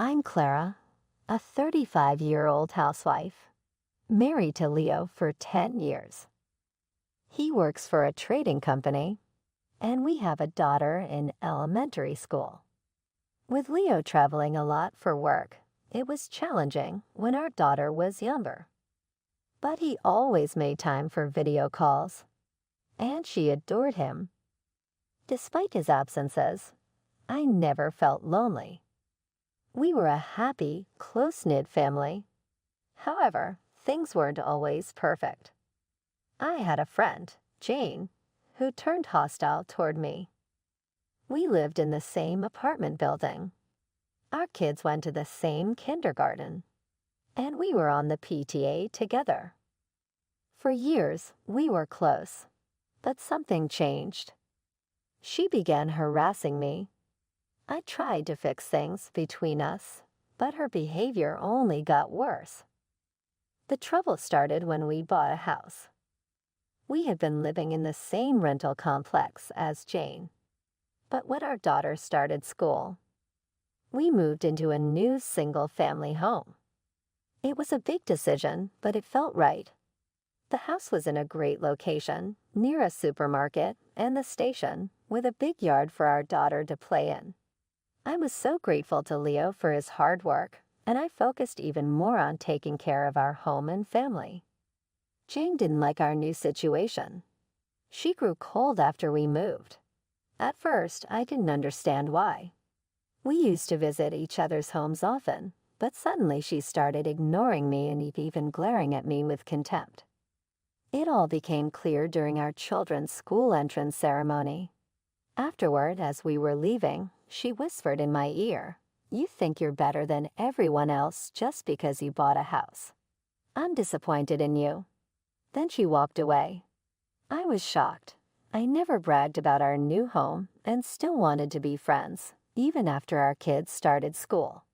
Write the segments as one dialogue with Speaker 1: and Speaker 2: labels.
Speaker 1: I'm Clara, a 35-year-old housewife, married to Leo for 10 years. He works for a trading company, and we have a daughter in elementary school. With Leo traveling a lot for work, it was challenging when our daughter was younger. But he always made time for video calls, and she adored him. Despite his absences, I never felt lonely. We were a happy, close-knit family. However, things weren't always perfect. I had a friend, Jane, who turned hostile toward me. We lived in the same apartment building. Our kids went to the same kindergarten, and we were on the PTA together. For years, we were close, but something changed. She began harassing me. I tried to fix things between us, but her behavior only got worse. The trouble started when we bought a house. We had been living in the same rental complex as Jane, but when our daughter started school, we moved into a new single-family home. It was a big decision, but it felt right. The house was in a great location, near a supermarket and the station, with a big yard for our daughter to play in. I was so grateful to Leo for his hard work, and I focused even more on taking care of our home and family. Jane didn't like our new situation. She grew cold after we moved. At first, I didn't understand why. We used to visit each other's homes often, but suddenly she started ignoring me and even glaring at me with contempt. It all became clear during our children's school entrance ceremony. Afterward, as we were leaving, she whispered in my ear, "You think you're better than everyone else just because you bought a house. I'm disappointed in you." Then she walked away. I was shocked. I never bragged about our new home and still wanted to be friends, even after our kids started school.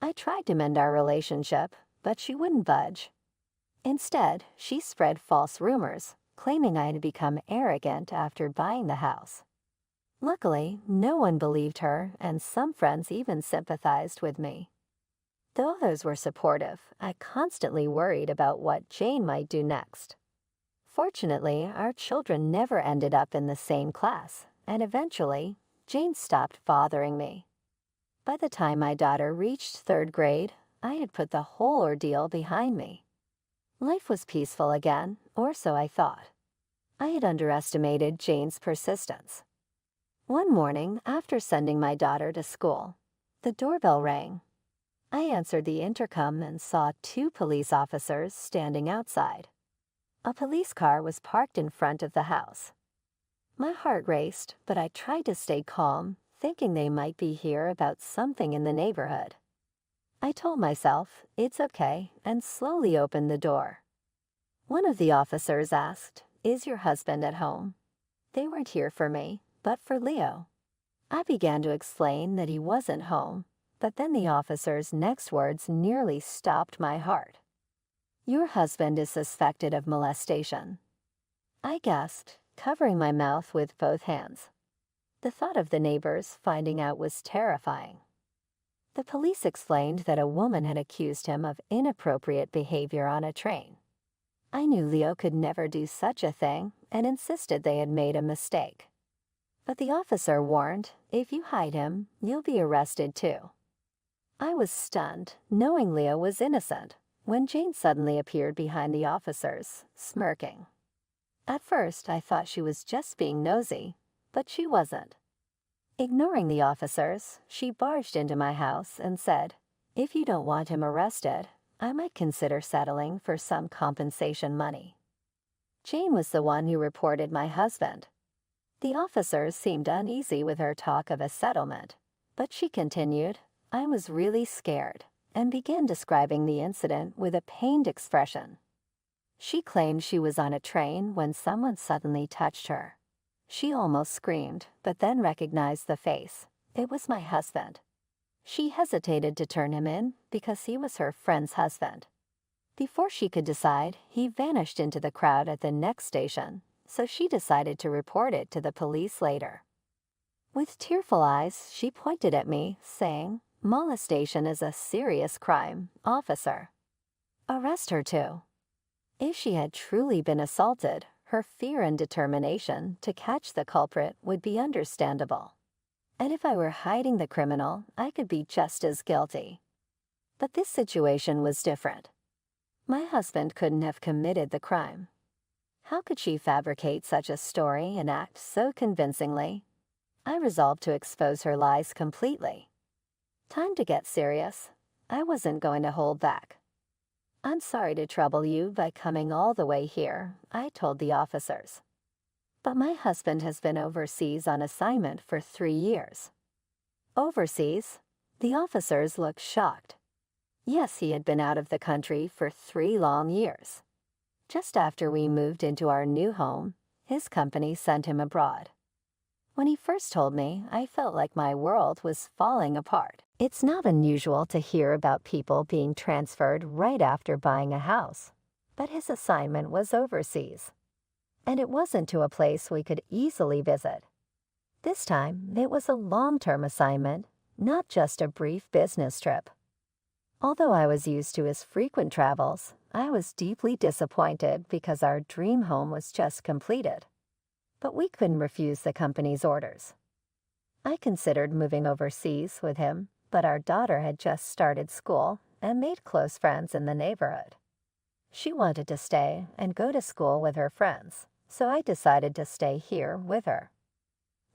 Speaker 1: I tried to mend our relationship, but she wouldn't budge. Instead, she spread false rumors, claiming I had become arrogant after buying the house. Luckily, no one believed her, and some friends even sympathized with me. Though others were supportive, I constantly worried about what Jane might do next. Fortunately, our children never ended up in the same class, and eventually, Jane stopped bothering me. By the time my daughter reached 3rd grade, I had put the whole ordeal behind me. Life was peaceful again, or so I thought. I had underestimated Jane's persistence. One morning, after sending my daughter to school, the doorbell rang. I answered the intercom and saw 2 police officers standing outside. A police car was parked in front of the house. My heart raced, but I tried to stay calm, thinking they might be here about something in the neighborhood. I told myself, it's okay, and slowly opened the door. One of the officers asked, "Is your husband at home?" They weren't here for me, but for Leo. I began to explain that he wasn't home, but then the officer's next words nearly stopped my heart. "Your husband is suspected of molestation." I gasped, covering my mouth with both hands. The thought of the neighbors finding out was terrifying. The police explained that a woman had accused him of inappropriate behavior on a train. I knew Leo could never do such a thing and insisted they had made a mistake. But the officer warned, "If you hide him, you'll be arrested too." I was stunned, knowing Leo was innocent, when Jane suddenly appeared behind the officers, smirking. At first, I thought she was just being nosy, but she wasn't. Ignoring the officers, she barged into my house and said, "If you don't want him arrested, I might consider settling for some compensation money." Jane was the one who reported my husband. The officers seemed uneasy with her talk of a settlement, but she continued, "I was really scared," and began describing the incident with a pained expression. She claimed she was on a train when someone suddenly touched her. She almost screamed, but then recognized the face. It was my husband. She hesitated to turn him in because he was her friend's husband. Before she could decide, he vanished into the crowd at the next station, so she decided to report it to the police later. With tearful eyes, she pointed at me, saying, Molestation is a serious crime, officer. Arrest her too. If she had truly been assaulted, her fear and determination to catch the culprit would be understandable. And if I were hiding the criminal, I could be just as guilty. But this situation was different. My husband couldn't have committed the crime. How could she fabricate such a story and act so convincingly? I resolved to expose her lies completely. Time to get serious. I wasn't going to hold back. "I'm sorry to trouble you by coming all the way here," I told the officers. "But my husband has been overseas on assignment for 3 years." Overseas? The officers looked shocked. Yes, he had been out of the country for 3 long years. Just after we moved into our new home, his company sent him abroad. When he first told me, I felt like my world was falling apart. It's not unusual to hear about people being transferred right after buying a house, but his assignment was overseas. And it wasn't to a place we could easily visit. This time, it was a long-term assignment, not just a brief business trip. Although I was used to his frequent travels, I was deeply disappointed because our dream home was just completed. But we couldn't refuse the company's orders. I considered moving overseas with him, but our daughter had just started school and made close friends in the neighborhood. She wanted to stay and go to school with her friends, so I decided to stay here with her.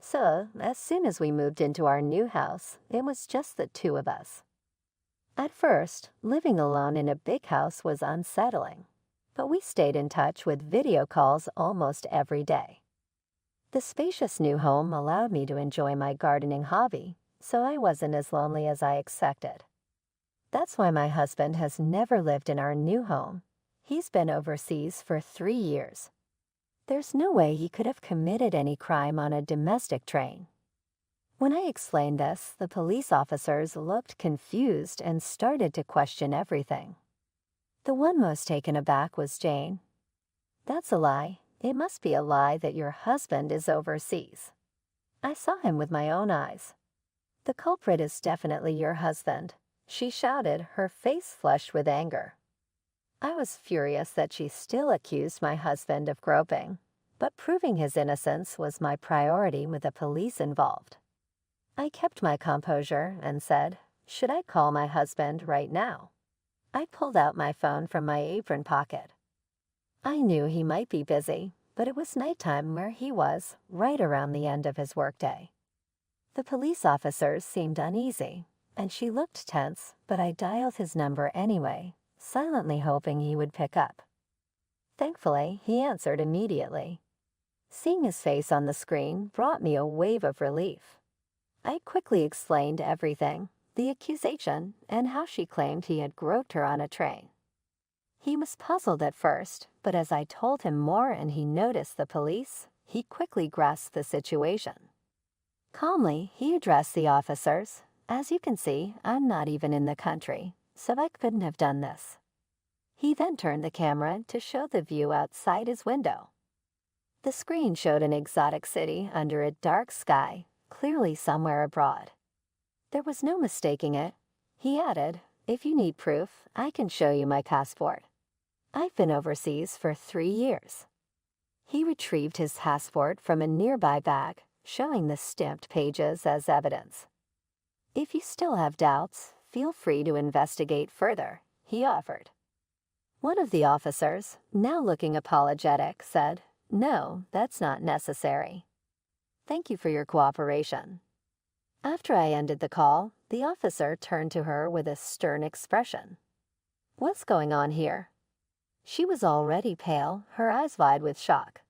Speaker 1: So, as soon as we moved into our new house, it was just the 2 of us. At first, living alone in a big house was unsettling, but we stayed in touch with video calls almost every day. The spacious new home allowed me to enjoy my gardening hobby, so I wasn't as lonely as I expected. That's why my husband has never lived in our new home. He's been overseas for 3 years. There's no way he could have committed any crime on a domestic train. When I explained this, the police officers looked confused and started to question everything. The one most taken aback was Jane. "That's a lie. It must be a lie that your husband is overseas. I saw him with my own eyes. The culprit is definitely your husband," she shouted, her face flushed with anger. I was furious that she still accused my husband of groping, but proving his innocence was my priority with the police involved. I kept my composure and said, "Should I call my husband right now?" I pulled out my phone from my apron pocket. I knew he might be busy, but it was nighttime where he was, right around the end of his workday. The police officers seemed uneasy, and she looked tense, but I dialed his number anyway, silently hoping he would pick up. Thankfully, he answered immediately. Seeing his face on the screen brought me a wave of relief. I quickly explained everything, the accusation, and how she claimed he had groped her on a train. He was puzzled at first, but as I told him more and he noticed the police, he quickly grasped the situation. Calmly, he addressed the officers. "As you can see, I'm not even in the country, so I couldn't have done this." He then turned the camera to show the view outside his window. The screen showed an exotic city under a dark sky, clearly somewhere abroad. There was no mistaking it. He added, "If you need proof, I can show you my passport. I've been overseas for 3 years." He retrieved his passport from a nearby bag, showing the stamped pages as evidence. "If you still have doubts, feel free to investigate further," he offered. One of the officers, now looking apologetic, said, "No, that's not necessary. Thank you for your cooperation." After I ended the call, the officer turned to her with a stern expression. "What's going on here?" She was already pale, her eyes wide with shock.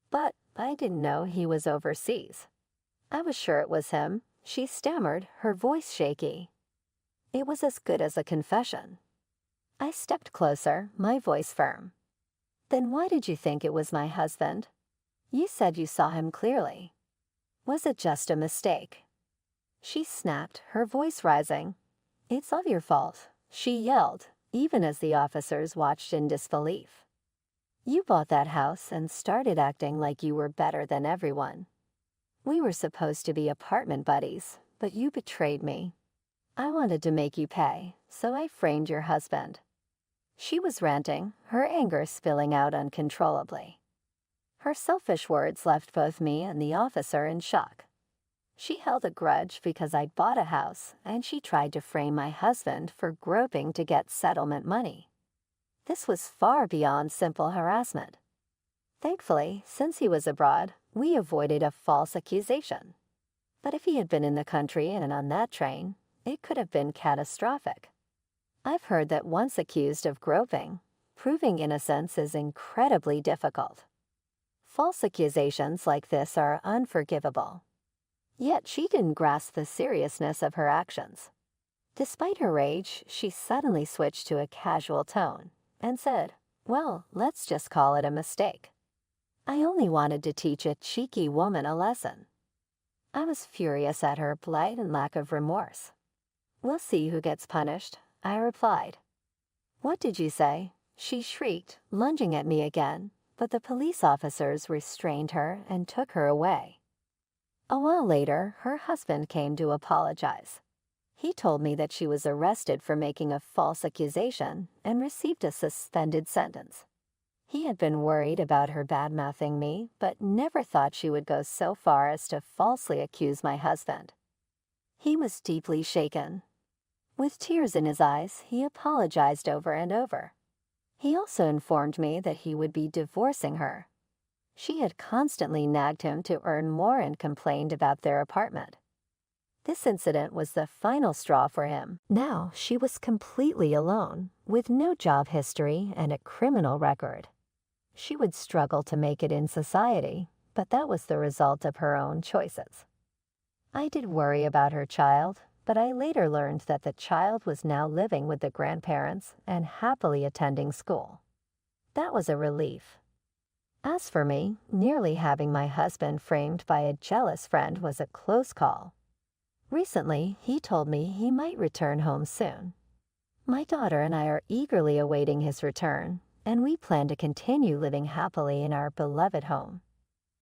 Speaker 1: "But I didn't know he was overseas." I was sure it was him. She stammered, her voice shaky. It was as good as a confession. I stepped closer, my voice firm. "Then why did you think it was my husband? You said you saw him clearly. Was it just a mistake?" She snapped, her voice rising. "It's all your fault," she yelled, even as the officers watched in disbelief. "You bought that house and started acting like you were better than everyone. We were supposed to be apartment buddies, but you betrayed me. I wanted to make you pay, so I framed your husband." She was ranting, her anger spilling out uncontrollably. Her selfish words left both me and the officer in shock. She held a grudge because I'd bought a house, and she tried to frame my husband for groping to get settlement money. This was far beyond simple harassment. Thankfully, since he was abroad, we avoided a false accusation. But if he had been in the country and on that train, it could have been catastrophic. I've heard that once accused of groping, proving innocence is incredibly difficult. False accusations like this are unforgivable. Yet she didn't grasp the seriousness of her actions. Despite her rage, she suddenly switched to a casual tone and said, "Well, let's just call it a mistake. I only wanted to teach a cheeky woman a lesson." I was furious at her plight and lack of remorse. "We'll see who gets punished," I replied. "What did you say?" she shrieked, lunging at me again, but the police officers restrained her and took her away. A while later, her husband came to apologize. He told me that she was arrested for making a false accusation and received a suspended sentence. He had been worried about her bad-mouthing me, but never thought she would go so far as to falsely accuse my husband. He was deeply shaken. With tears in his eyes, he apologized over and over. He also informed me that he would be divorcing her. She had constantly nagged him to earn more and complained about their apartment. This incident was the final straw for him. Now she was completely alone, with no job history and a criminal record. She would struggle to make it in society, but that was the result of her own choices. I did worry about her child, but I later learned that the child was now living with the grandparents and happily attending school. That was a relief. As for me, nearly having my husband framed by a jealous friend was a close call. Recently, he told me he might return home soon. My daughter and I are eagerly awaiting his return, and we plan to continue living happily in our beloved home.